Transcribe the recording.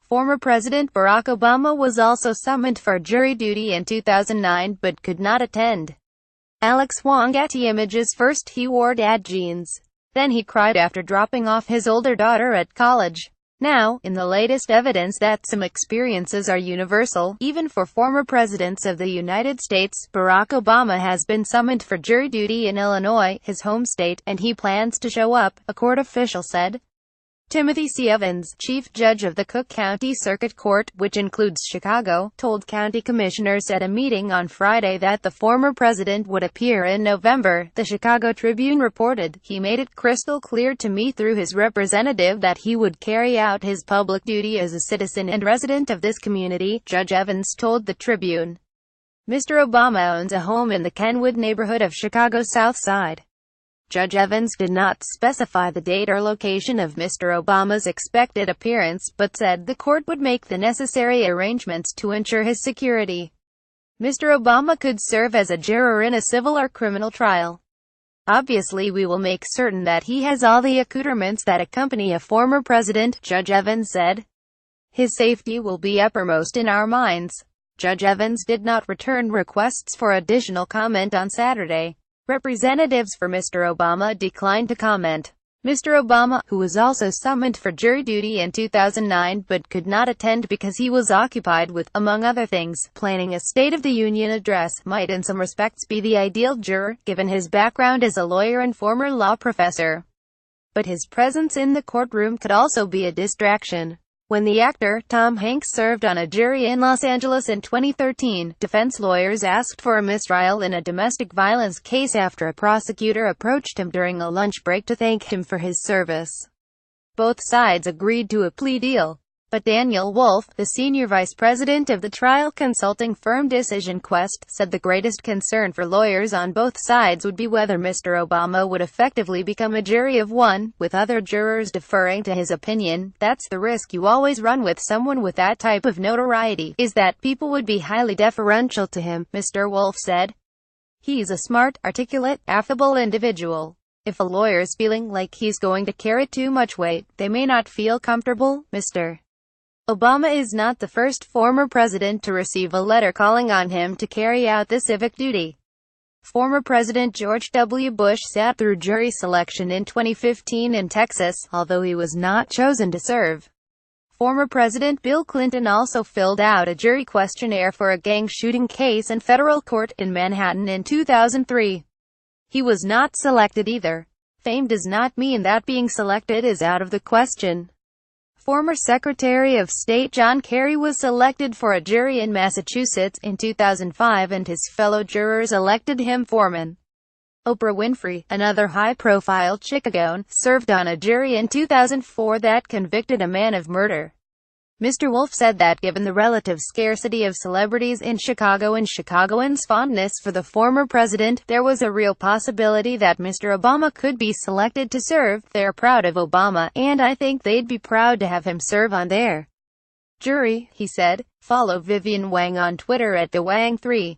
Former President Barack Obama was also summoned for jury duty in 2009 but could not attend. Alex WongGetty Images First. He wore dad jeans. Then he cried after dropping off his older daughter at college. Now, in the latest evidence that some experiences are universal, even for former presidents of the United States, Barack Obama has been summoned for jury duty in Illinois, his home state, and he plans to show up, a court official said. Timothy C. Evans, chief judge of the Cook County Circuit Court, which includes Chicago, told county commissioners at a meeting on Friday that the former president would appear in November, the Chicago Tribune reported. He made it crystal clear to me through his representative that he would carry out his public duty as a citizen and resident of this community, Judge Evans told the Tribune. Mr. Obama owns a home in the Kenwood neighborhood of Chicago's South Side. Judge Evans did not specify the date or location of Mr. Obama's expected appearance, but said the court would make the necessary arrangements to ensure his security. Mr. Obama could serve as a juror in a civil or criminal trial. Obviously, we will make certain that he has all the accoutrements that accompany a former president, Judge Evans said. His safety will be uppermost in our minds. Judge Evans did not return requests for additional comment on Saturday. Representatives for Mr. Obama declined to comment. Mr. Obama, who was also summoned for jury duty in 2009 but could not attend because he was occupied with, among other things, planning a State of the Union address, might in some respects be the ideal juror, given his background as a lawyer and former law professor. But his presence in the courtroom could also be a distraction. When the actor, Tom Hanks, served on a jury in Los Angeles in 2013, defense lawyers asked for a mistrial in a domestic violence case after a prosecutor approached him during a lunch break to thank him for his service. Both sides agreed to a plea deal. But Daniel Wolf, the senior vice president of the trial consulting firm Decision Quest, said the greatest concern for lawyers on both sides would be whether Mr. Obama would effectively become a jury of one, with other jurors deferring to his opinion. That's the risk you always run with someone with that type of notoriety, is that people would be highly deferential to him, Mr. Wolf said. He's a smart, articulate, affable individual. If a lawyer's feeling like he's going to carry too much weight, they may not feel comfortable. Mr. Obama is not the first former president to receive a letter calling on him to carry out the civic duty. Former President George W. Bush sat through jury selection in 2015 in Texas, although he was not chosen to serve. Former President Bill Clinton also filled out a jury questionnaire for a gang shooting case in federal court in Manhattan in 2003. He was not selected either. Fame does not mean that being selected is out of the question. Former Secretary of State John Kerry was selected for a jury in Massachusetts in 2005 and his fellow jurors elected him foreman. Oprah Winfrey, another high-profile Chicagoan, served on a jury in 2004 that convicted a man of murder. Mr. Wolf said that given the relative scarcity of celebrities in Chicago and Chicagoans' fondness for the former president, there was a real possibility that Mr. Obama could be selected to serve. They're proud of Obama, and I think they'd be proud to have him serve on their jury, he said. Follow Vivian Wang on Twitter at TheWang3.